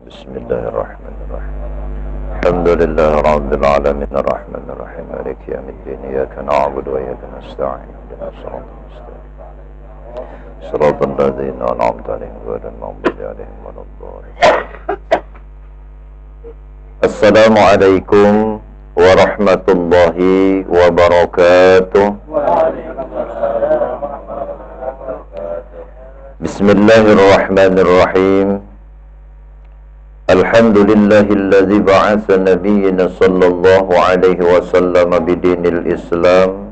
Bismillahirrahmanirrahim. Alhamdulillah rabbil alamin arrahmanir rahim maliki yaumiddin iyyaka na'budu wa iyyaka nasta'in ihdinas siratal mustaqim siratal ladzina an'amta 'alaihim ghairil maghdubi 'alaihim waladdallin. Assalamualaikum warahmatullahi wabarakatuh. Bismillahirrahmanirrahim. Alhamdulillahilladzi ba'atsa nabiyyana sallallahu alaihi wasallam bidinil Islam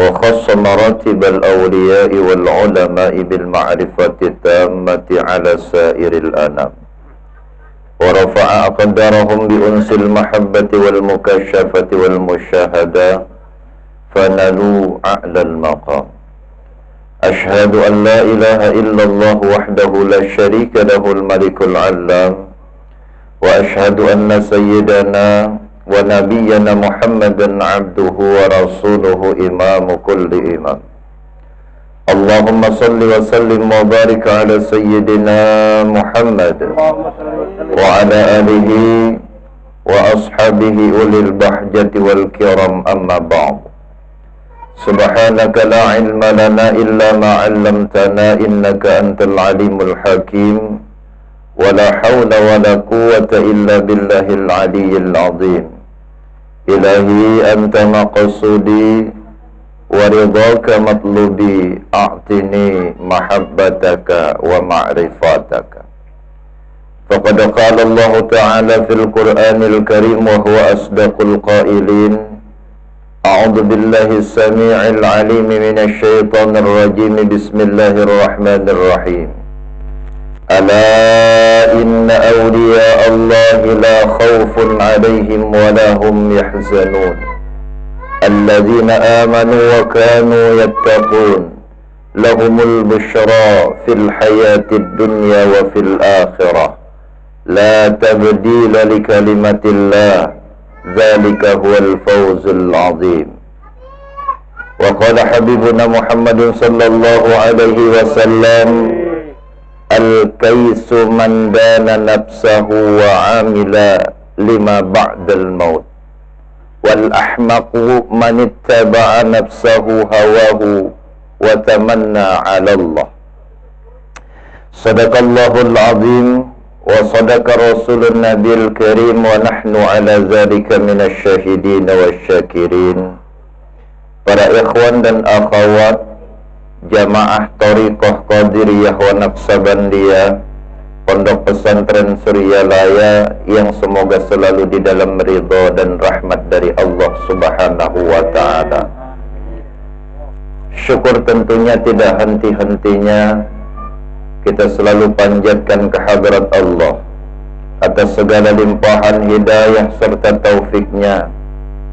wa khassa maratibal awliya'i wal ulama'i bil ma'rifati tammati ala sairil anam wa rafa'a aqdarahum bi unsil mahabbati wal mukashafati wal musyahada fanalu a'lal maqam. Ashhadu an la ilaha illallah wahdahu la syarika lahul malikul allam wa ashhadu anna sayyidana wa nabiyyana Muhammadan abduhu wa rasuluhu imamu kulli imam. Allahumma salli wa sallim wa barik ala sayyidina Muhammad wa ala alihi wa ashabihi ulil bahjati wal kiram amma ba'd. Subhanaka la ilma lana illa ma 'allamtana innaka antal alimul hakim wa la hawla wa la quwwata illa billahil aliyyil azim. Ilahi anta maqsudi wa ridhaka matlubi a'tini mahabbataka wa ma'rifataka. Faqad qala Allah ta'ala fil Qur'anil Karim wa huwa asdaqul qailin. A'udzu billahi as-sami'il 'alim minasy syaithanir rajim. Bismillahirrahmanirrahim. Ala inna awliya Allahi la khaufun 'alaihim wa la hum yahzanun. Alladzina amanu wa kanu yattaqun. Lahumul busyra fil hayatid dunya wa fil akhirah. La tabdila li kalimatillah. Dzalika huwal fawzul azim. Wa qala habibuna Muhammadun sallallahu alaihi wasallam, al-kaisu man dana nafsahu wa amila lima ba'dal maut, wal ahmaqu man ittaba'a nafsahu hawahu wa tamanna 'ala Allah. Sadaqallahul azim wa sadaqa rasulun nabil karim wa nahnu ala zalika minas syahidin wa syakirin. Para ikhwan dan akhwat jamaah Thariqah Qadiriyah wa Naqsabandiyah Pondok Pesantren Suryalaya yang semoga selalu di dalam ridha dan rahmat dari Allah Subhanahu wa ta'ala. Syukur tentunya tidak henti-hentinya kita selalu panjatkan kehadrat Allah atas segala limpahan hidayah serta taufiknya.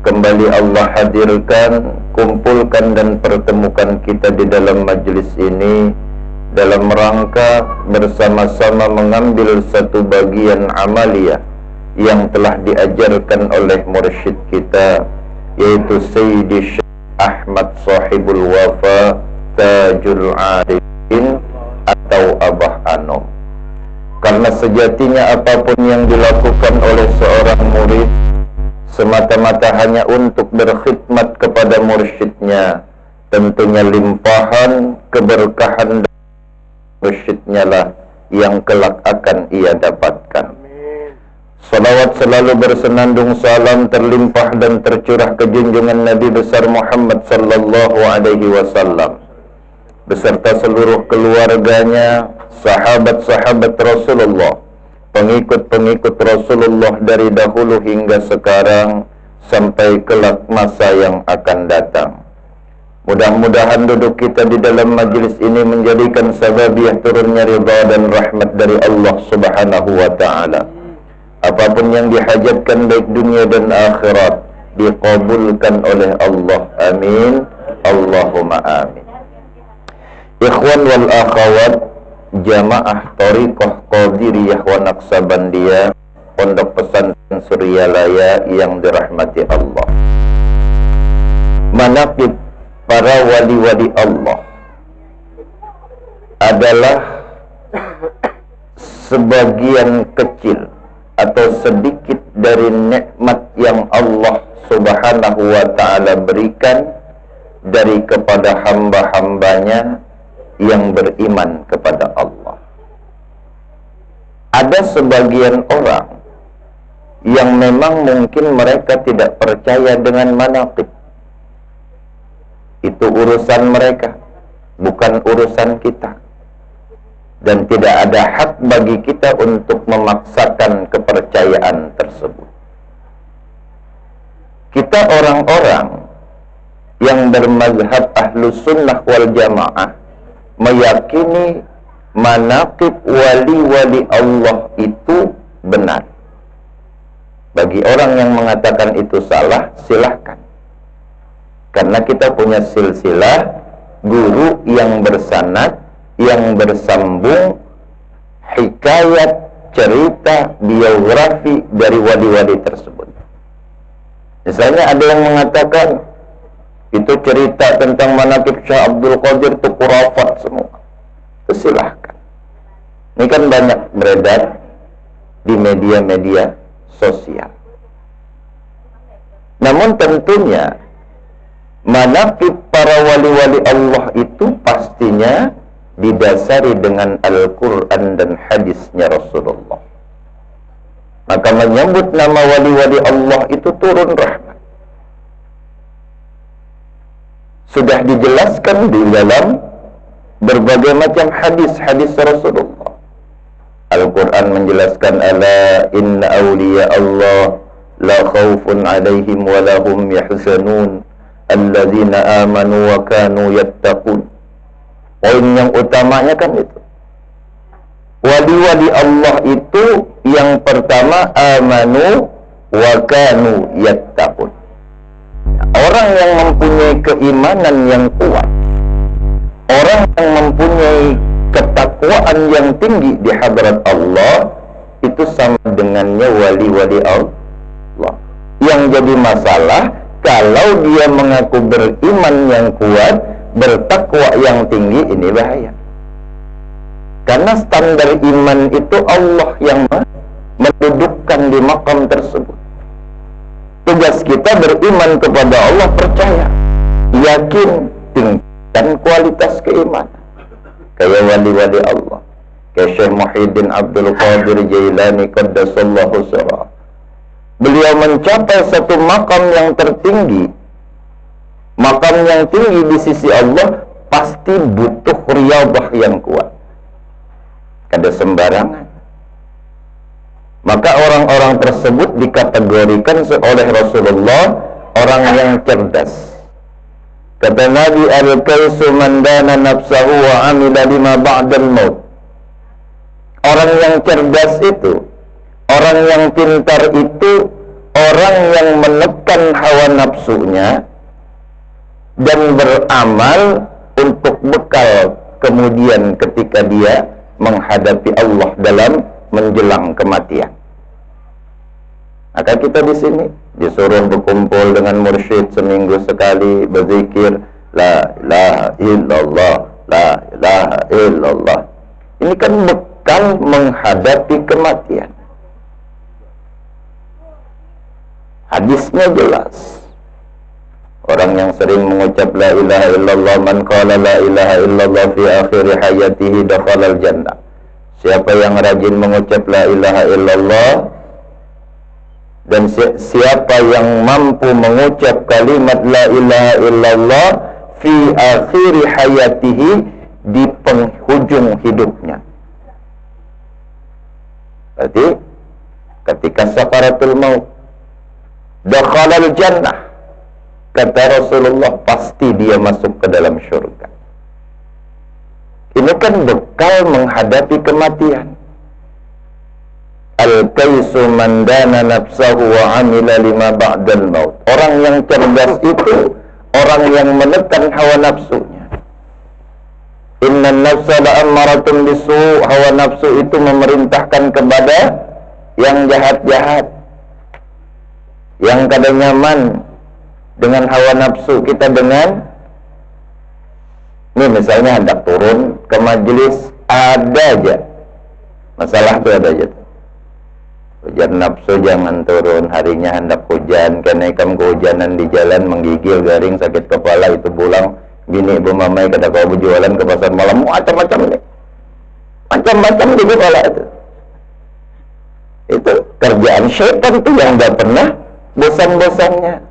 Kembali Allah hadirkan, kumpulkan dan pertemukan kita di dalam majlis ini dalam rangka bersama-sama mengambil satu bagian amaliyah yang telah diajarkan oleh mursyid kita, yaitu Sayyidi Syekh Ahmad Sahibul Wafa Tajul Arifin atau Abah Anom. Karena sejatinya apapun yang dilakukan oleh seorang murid semata-mata hanya untuk berkhidmat kepada mursyidnya, tentunya limpahan keberkahan dari mursyidnya lah yang kelak akan ia dapatkan. Salawat selalu bersenandung salam terlimpah dan tercurah ke junjungan Nabi besar Muhammad sallallahu alaihi wasallam beserta seluruh keluarganya, sahabat-sahabat Rasulullah, pengikut-pengikut Rasulullah dari dahulu hingga sekarang sampai kelak masa yang akan datang. Mudah-mudahan duduk kita di dalam majlis ini menjadikan sababiah turunnya ridha dan rahmat dari Allah Subhanahu wa ta'ala. Apapun yang dihajatkan baik dunia dan akhirat diqabulkan oleh Allah. Amin. Allahumma amin. Ikhwan wal akhawat jamaah Thariqah Qadiriyah wa Naqsabandiyah Pondok Pesantren Suryalaya yang dirahmati Allah. Manaqib para wali-wali Allah adalah sebagian kecil atau sedikit dari nikmat yang Allah Subhanahu wa ta'ala berikan dari kepada hamba-hambanya yang beriman kepada Allah. Ada sebagian orang yang memang mungkin mereka tidak percaya dengan manaqib. Itu urusan mereka, bukan urusan kita. Dan tidak ada hak bagi kita untuk memaksakan kepercayaan tersebut. Kita orang-orang yang bermazhab Ahlus Sunnah wal Jamaah meyakini manaqib wali-wali Allah itu benar. Bagi orang yang mengatakan itu salah, silahkan. Karena kita punya silsilah guru yang bersanad, yang bersambung, hikayat, cerita, biografi dari wali-wali tersebut. Misalnya ada yang mengatakan itu cerita tentang manaqib Syekh Abdul Qadir itu khurafat semua. Itu silahkan. Ini kan banyak beredar di media-media sosial. Namun tentunya manaqib para wali-wali Allah itu pastinya didasari dengan Al-Quran dan hadisnya Rasulullah. Maka menyebut nama wali-wali Allah itu turun rahmat. Sudah dijelaskan di dalam berbagai macam hadis-hadis Rasulullah. Al-Quran menjelaskan, ala inna awliya Allah la khawfun alaihim wa lahum yahzanun alladzina amanu wa kanu yattaqun. Poin yang utamanya kan itu. Wali-wali Allah itu yang pertama amanu wa kanu yattaqun. Orang yang mempunyai keimanan yang kuat, orang yang mempunyai ketakwaan yang tinggi di hadirat Allah, itu sama dengannya wali-wali Allah. Yang jadi masalah kalau dia mengaku beriman yang kuat, bertakwa yang tinggi, ini bahaya. Karena standar iman itu Allah yang mendudukkan di makam tersebut. Tugas kita beriman kepada Allah, percaya, yakin, tingkatkan kualitas keimanan. Kayak wali-wali Allah, kayak Syekh Muhyiddin Abdul Qadir Jailani qaddasallahu sirrah. Beliau mencapai satu makam yang tertinggi. Makam yang tinggi di sisi Allah pasti butuh riyadhah yang kuat. Kada sembarangan. Maka orang-orang tersebut dikategorikan oleh Rasulullah orang yang cerdas. Kata Nabi, al-kaisu man dana nafsahu wa amila lima ba'dal maut. Orang yang cerdas itu, orang yang pintar itu, orang yang menekan hawa nafsunya dan beramal untuk bekal kemudian ketika dia menghadapi Allah dalam menjelang kematian. Maka kita di sini disuruh berkumpul dengan mursyid seminggu sekali, berzikir la ilaha illallah, la ilaha illallah. Ini kan bekal menghadapi kematian. Hadisnya jelas. Orang yang sering mengucap la ilaha illallah, man qala la ilaha illallah fi akhir hayatihi dakhala al-jannah. Siapa yang rajin mengucap la ilaha illallah dan siapa yang mampu mengucap kalimat la ilaha illallah fi akhir hayatihi, di penghujung hidupnya. Berarti ketika sakaratul maut, dakhala al-jannah, kata Rasulullah, pasti dia masuk ke dalam syurga. Ini kan bekal menghadapi kematian. Al-kaisu man dana nafsahu wa amila lima ba'dal maut. Orang yang cerdas itu orang yang menekan hawa nafsunya. Inna nafsa la'ammaratun bisu'. Hawa nafsu itu memerintahkan kepada yang jahat-jahat, yang kada nyaman dengan hawa nafsu kita. Dengan ini misalnya hendak turun ke majelis, ada aja Masalah tuh ada aja tuh. Hujan nafsu jangan turun, harinya hendak hujan, karena ikam kehujanan di jalan, menggigil, garing, sakit kepala, itu pulang bini ibu mamai kada kau berjualan ke pasar malam, macam-macam nih, macam-macam di kepala itu kerjaan syaitan tuh yang gak pernah bosan-bosannya.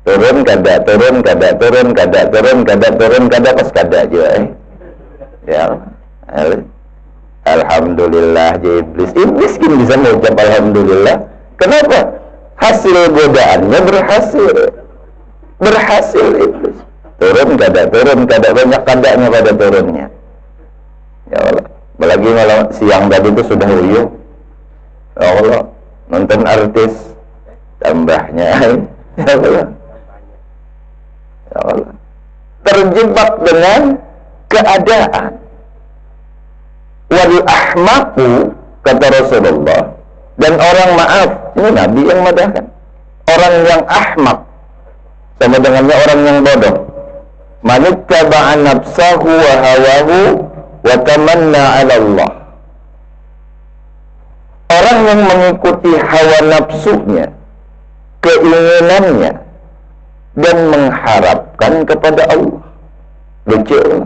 Turun kada, turun kada, turun kada, turun kada, turun kada, pas kada aja ya alhamdulillah. Iblis kan bisa mengucap alhamdulillah. Kenapa? Hasil godaannya berhasil iblis. Turun kada, banyak kadanya pada turunnya. Ya Allah, apalagi malam siang tadi itu sudah uyuh. Ya Allah, nonton artis tambahnya. Ya Allah, ya Allah, terjebak dengan keadaan. Wal ahmaqu, kata Rasulullah, dan orang, maaf, ini Nabi yang madahkan, orang yang ahmak sama dengannya orang yang bodoh. Manittaba'a nafsahu wa hawahu wa tamanna 'ala Allah. Orang yang mengikuti hawa nafsunya, keinginannya, dan mengharapkan kepada Allah. Lucu.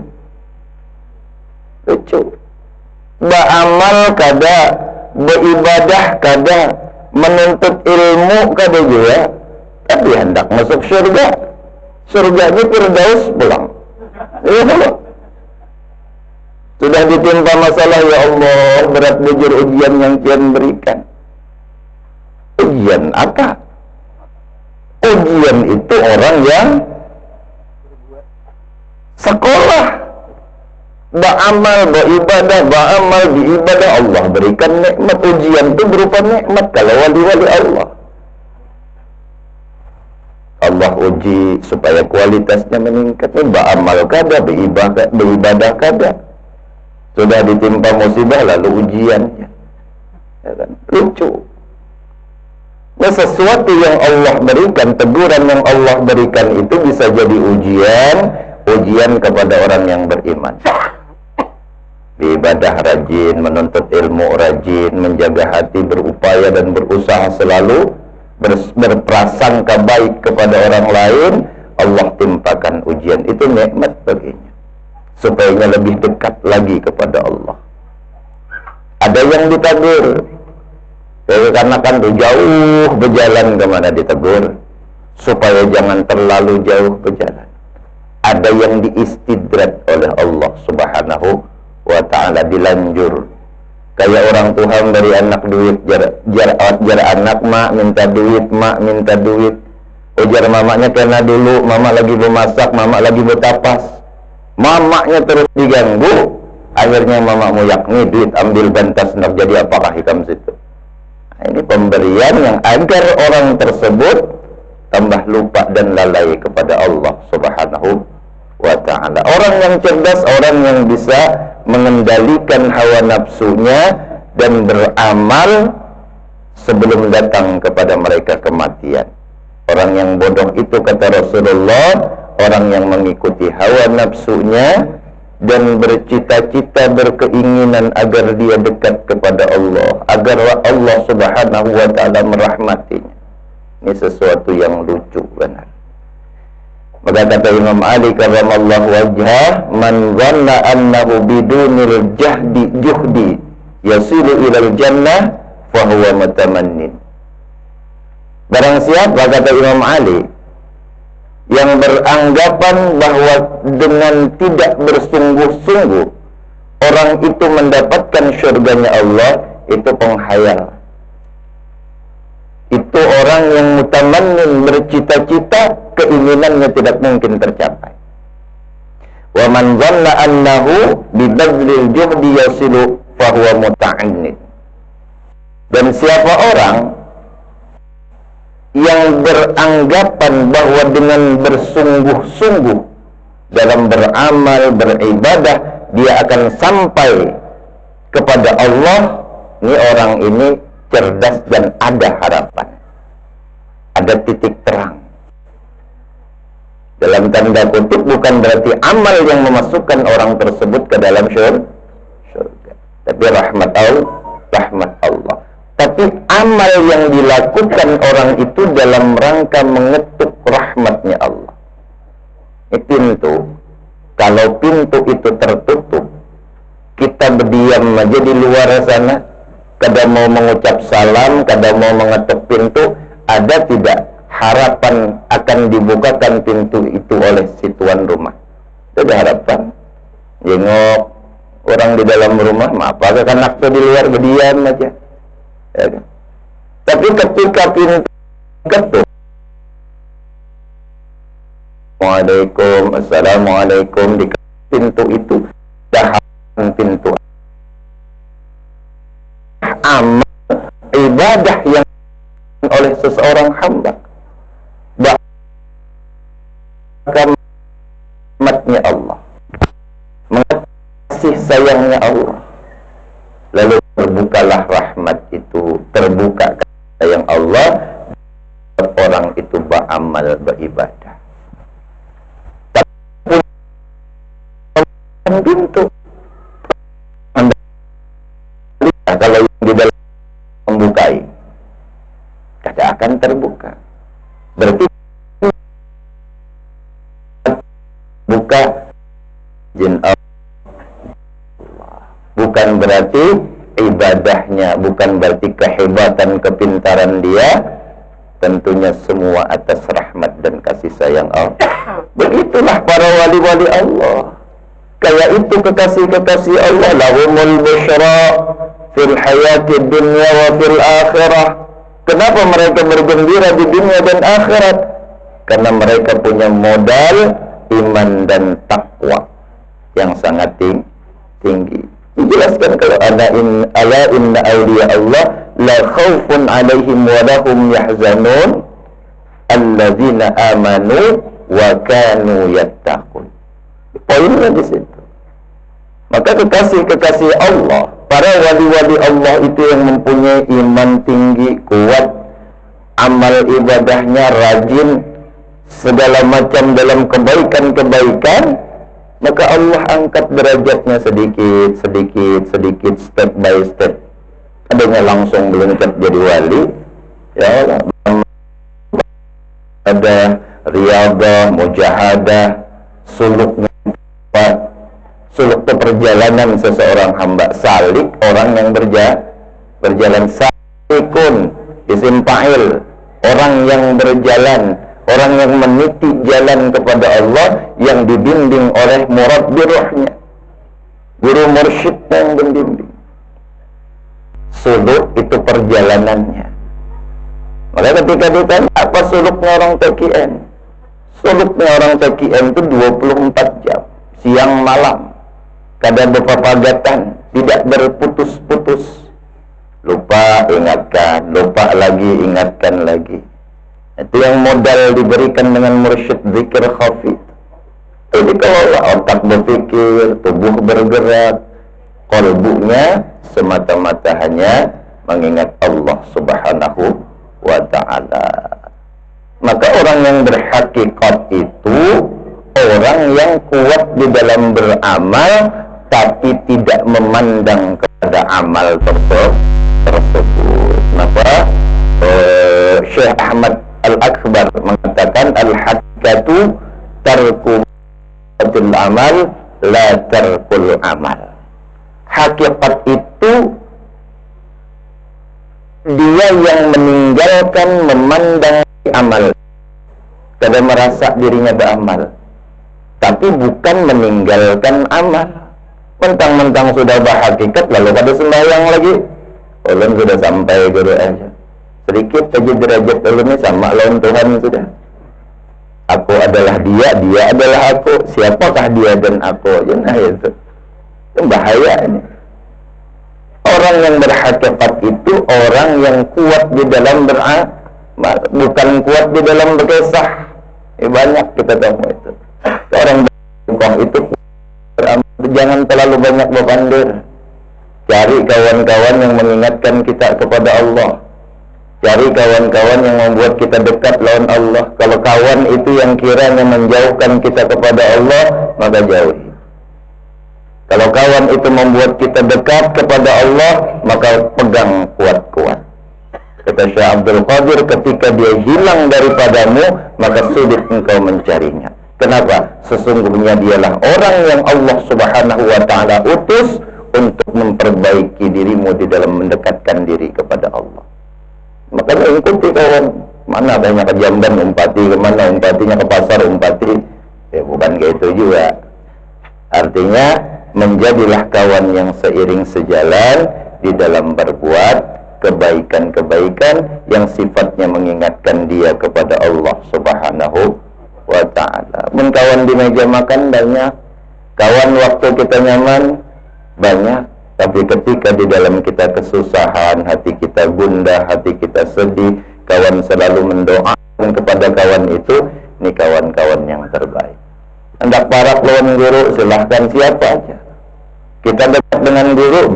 Beramal kada, beribadah kada, menuntut ilmu kada juga, tapi hendak masuk surga. Surganya Firdaus pulang. Ya Allah, sudah ditimpa masalah, ya Allah, berat bujur ujian yang kian berikan. Ujian apa? Ujian itu orang yang sekolah, beramal, beribadah, Allah berikan nikmat. Ujian itu berupa nikmat kalau wali-wali Allah. Allah uji supaya kualitasnya meningkat. Beramal kada, beribadah kada. Sudah ditimpa musibah lalu ujiannya. Ya kan? Lucu. Nah, sesuatu yang Allah berikan, teguran yang Allah berikan itu bisa jadi ujian kepada orang yang beriman. Beribadah rajin, menuntut ilmu rajin, menjaga hati, berupaya dan berusaha selalu berprasangka baik kepada orang lain, Allah timpakan ujian. Itu nikmat baginya, supaya lebih dekat lagi kepada Allah. Ada yang ditegur, karena kan jauh berjalan, kemana ditegur? Supaya jangan terlalu jauh berjalan. Ada yang diistidrat oleh Allah Subhanahu wa ta'ala, dilanjur. Kayak orang tua dari anak duit, jar anak, mak minta duit, ujar mamanya kena dulu, mama lagi memasak, mama lagi bertapas, mamanya terus diganggu, akhirnya mamamu yakni duit ambil bantas, nak jadi apakah hikam situ? Nah, ini pemberian yang agar orang tersebut tambah lupa dan lalai kepada Allah Subhanahu wa ta'ala. Orang yang cerdas, orang yang bisa mengendalikan hawa nafsunya dan beramal sebelum datang kepada mereka kematian. Orang yang bodoh itu, kata Rasulullah, orang yang mengikuti hawa nafsunya dan bercita-cita, berkeinginan agar dia dekat kepada Allah, agar Allah Subhanahu wa ta'ala merahmatinya. Ini sesuatu yang lucu benar. Maka kata Imam Ali karramallahu wajhah, man dhanna annahu bidunil juhdi yasilu ilal jannah fahuwa mutamannin. Barang siapa, kata Imam Ali, yang beranggapan bahwa dengan tidak bersungguh-sungguh orang itu mendapatkan syurganya Allah, itu penghayal. Itu orang yang mutamannin, bercita-cita, keinginannya tidak mungkin tercapai. Wa man dhanna annahu bibadlil juhdi yasilu fahuwa muta'annid. Dan siapa orang yang beranggapan bahwa dengan bersungguh-sungguh dalam beramal, beribadah, dia akan sampai kepada Allah, ini orang ini cerdas dan ada harapan, ada titik terang. Dalam tanda kutip, bukan berarti amal yang memasukkan orang tersebut ke dalam surga. Tapi rahmat Allah. Tapi amal yang dilakukan orang itu dalam rangka mengetuk rahmatnya Allah. Ini pintu. Kalau pintu itu tertutup, kita berdiam aja di luar sana, kada mau mengucap salam, kada mau mengetuk pintu, ada tidak harapan akan dibukakan pintu itu oleh si tuan rumah? Ada harapan. Jengok orang di dalam rumah, maaf kan aku di luar berdiam aja. Ya kan? Tapi ketika pintu ketuk, Assalamualaikum, di pintu itu dah pintu amal ibadah yang oleh seseorang hamba, rahmatnya Allah, kasih sayangnya Allah, lalu terbukalah rahmat itu, terbuka kasih sayang Allah, orang itu beramal beribadah. Pintu kalau yang di dalam membukai tidak akan terbuka. Berarti buka jin Allah, bukan berarti ibadahnya, bukan berarti kehebatan kepintaran dia, tentunya semua atas rahmat dan kasih sayang Allah. Begitulah para wali-wali Allah. Kayak itu kekasih-kekasih Allah, lahumul busyra fil hayati dunya wa fil akhirah. Kenapa mereka bergembira di dunia dan akhirat? Karena mereka punya modal iman dan takwa yang sangat tinggi. Dijelaskan kalau ala inna awliya Allah la khawfun alaihim wa lahum yahzanun alladzina amanu wa kanu yattaqun. Poinnya di situ. Maka kekasih-kekasih Allah, para wali-wali Allah itu yang mempunyai iman tinggi, kuat, amal ibadahnya rajin, segala macam dalam kebaikan-kebaikan, maka Allah angkat derajatnya sedikit, step by step. Adanya langsung meloncat jadi wali, ya Allah. Ada riyadhah, mujahadah, suluknya, suluk perjalanan seseorang hamba, salik orang yang berjalan, salikun isim fa'il, orang yang berjalan, orang yang meniti jalan kepada Allah, yang dibimbing oleh murabbi ruhnya, guru mursyidnya yang membimbing. Suluk itu perjalanannya. Maka ketika ditanya apa suluknya orang TKN, suluknya orang TKN itu 24 jam, siang malam, kada berpapagatan, tidak berputus-putus. Lupa ingatkan, lupa lagi ingatkan lagi. Itu yang modal diberikan dengan mursyid zikir khafi. Jadi kalau otak berpikir, tubuh bergerak, qalbunya semata-mata hanya mengingat Allah Subhanahu wa ta'ala. Maka orang yang berhakikat itu orang yang kuat di dalam beramal, tapi tidak memandang kepada amal tersebut. Kenapa? Syekh Ahmad Al-Akbar mengatakan al-hakikatu tarkutul amal la tarkul amal. Hakikat itu dia yang meninggalkan memandang amal, kada merasa dirinya beramal, tapi bukan meninggalkan amal. Mentang-mentang sudah berhakikat lalu pada sembahyang lagi, ulun sudah sampai guru aja, sedikit saja derajat ulun ini sama lawan Tuhan sudah. Aku adalah dia, dia adalah aku. Siapakah dia dan aku? Nah itu bahaya ini. Orang yang berhakikat itu orang yang kuat di dalam beramal, bukan kuat di dalam berkisah. Banyak kita tahu itu. Orang berkisah itu jangan terlalu banyak berpandir. Cari kawan-kawan yang mengingatkan kita kepada Allah. Cari kawan-kawan yang membuat kita dekat lawan Allah. Kalau kawan itu yang kiranya menjauhkan kita kepada Allah, maka jauhi. Kalau kawan itu membuat kita dekat kepada Allah, maka pegang kuat-kuat. Kata Syekh Abdul Qadir, ketika dia hilang daripadamu, maka sulit engkau mencarinya. Kenapa? Sesungguhnya dialah orang yang Allah Subhanahu wa ta'ala utus untuk memperbaiki dirimu di dalam mendekatkan diri kepada Allah. Makanya ikuti kawan. Mana banyak ke Jamban umpati, kemana umpatinya, ke pasar umpati. Ya bukan kayak itu juga. Artinya menjadilah kawan yang seiring sejalan di dalam berbuat kebaikan-kebaikan yang sifatnya mengingatkan dia kepada Allah Subhanahu wa ta'ala. Kawan di meja makan banyak, kawan waktu kita nyaman banyak, tapi ketika di dalam kita kesusahan, hati kita gundah, hati kita sedih, kawan selalu mendoakan kepada kawan itu. Ini kawan-kawan yang terbaik. Hendak parak lawan guru, silahkan siapa aja. Kita dekat dengan guru,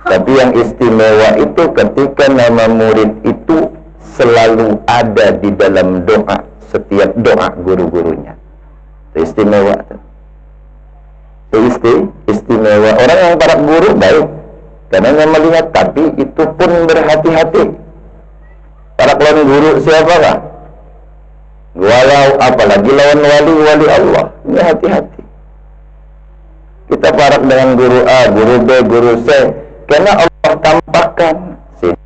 tapi yang istimewa itu ketika nama murid itu selalu ada di dalam doa, setiap doa guru-gurunya. Itu istimewa. Itu istimewa. Orang yang parak guru baik, karena yang melihat, tapi itu pun berhati-hati. Parak lawan guru siapa kah? Walau apalagi lawan wali-wali Allah, ini hati-hati. Kita parak dengan guru A, guru B, guru C, karena Allah tampakkan sidin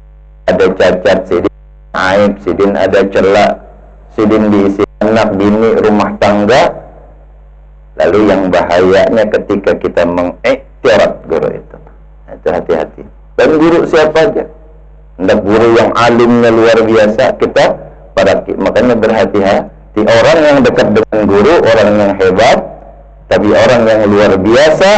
ada cacat, sidin aib, sidin ada celak, sidin diisi anak, bini, rumah tangga. Lalu yang bahayanya ketika kita mengiktirat guru itu. Itu hati-hati. Dan guru siapa aja. Hendak guru yang alimnya luar biasa, kita pada makanya berhati-hati. Orang yang dekat dengan guru, orang yang hebat, tapi orang yang luar biasa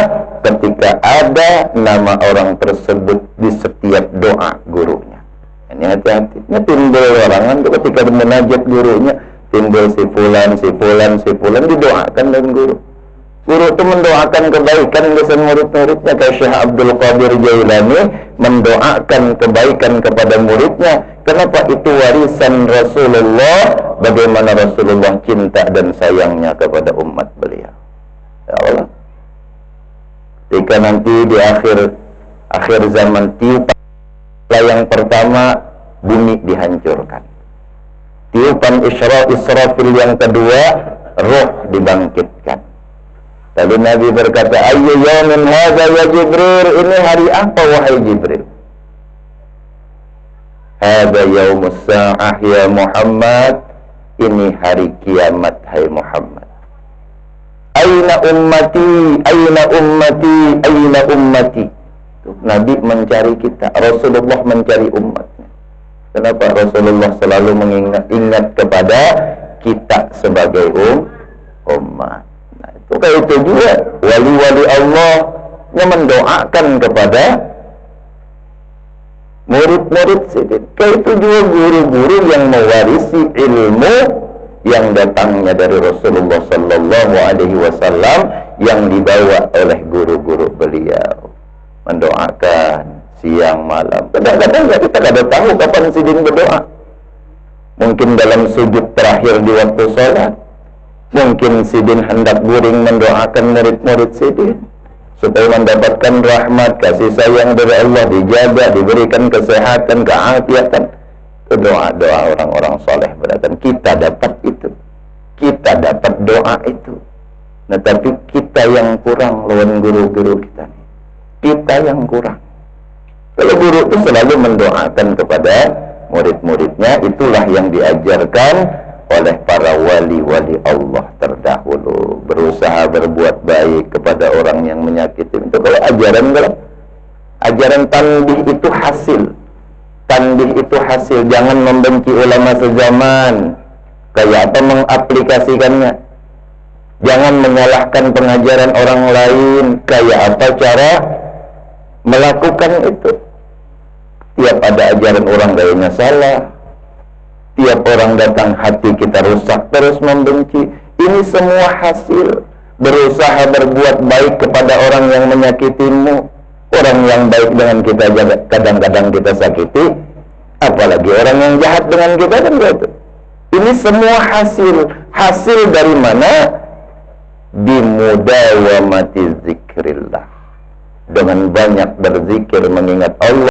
ketika ada nama orang tersebut di setiap doa gurunya. Ini hati-hati. Ini timbul orangan ketika menajat gurunya, timbul si fulan didoakan dengan guru. Guru itu mendoakan kebaikan kepada murid-muridnya. Kayak Syekh Abdul Qadir Jailani mendoakan kebaikan kepada muridnya. Kenapa? Itu warisan Rasulullah. Bagaimana Rasulullah cinta dan sayangnya kepada umat beliau. Ya Allah. Jika nanti di akhir zaman tiupan yang pertama, bumi dihancurkan. Tiupan Israfil yang kedua, roh dibangkitkan. Lalu Nabi berkata, ayyu yawmin hadza ya Jibril, ini hari apa wahai Jibril? Hadza yaumus sa'ah ya Muhammad, ini hari kiamat hai Muhammad. Aina ummati, aina ummati, aina ummati. Nabi mencari kita, Rasulullah mencari umatnya. Kenapa? Rasulullah selalu mengingat kepada kita sebagai umat. Kayak itu juga wali-wali Allah yang mendoakan kepada murid-murid sidin. Kayak itu juga guru-guru yang mewarisi ilmu yang datangnya dari Rasulullah Sallallahu Alaihi Wasallam yang dibawa oleh guru-guru beliau, mendoakan siang malam. Kadang-kadang kita tidak tahu kapan sidin berdoa. Mungkin dalam sujud terakhir di waktu sholat. Mungkin sidin hendak guring mendoakan murid-murid sidin supaya mendapatkan rahmat, kasih sayang dari Allah, dijaga, diberikan kesehatan, keafiatan. Itu doa-doa orang-orang soleh berarti kita dapat itu, kita dapat doa itu. Nah tapi kita yang kurang lawan guru-guru kita nih. Kita yang kurang. Kalau guru itu selalu mendoakan kepada murid-muridnya, itulah yang diajarkan oleh para wali-wali Allah terdahulu. Berusaha berbuat baik kepada orang yang menyakiti. Itu kalau ajaran tanbih itu hasil. Tanbih itu hasil. Jangan membenci ulama sezaman. Kayak apa mengaplikasikannya. Jangan menyalahkan pengajaran orang lain. Kayak apa cara melakukan itu. Tiap ada ajaran orang lainnya salah. Tiap orang datang hati kita rusak, terus membenci. Ini semua hasil berusaha berbuat baik kepada orang yang menyakitimu. Orang yang baik dengan kita kadang-kadang kita sakiti, apalagi orang yang jahat dengan kita kan gitu. Ini semua hasil dari mana? bimudawamati zikrillah, dengan banyak berzikir mengingat Allah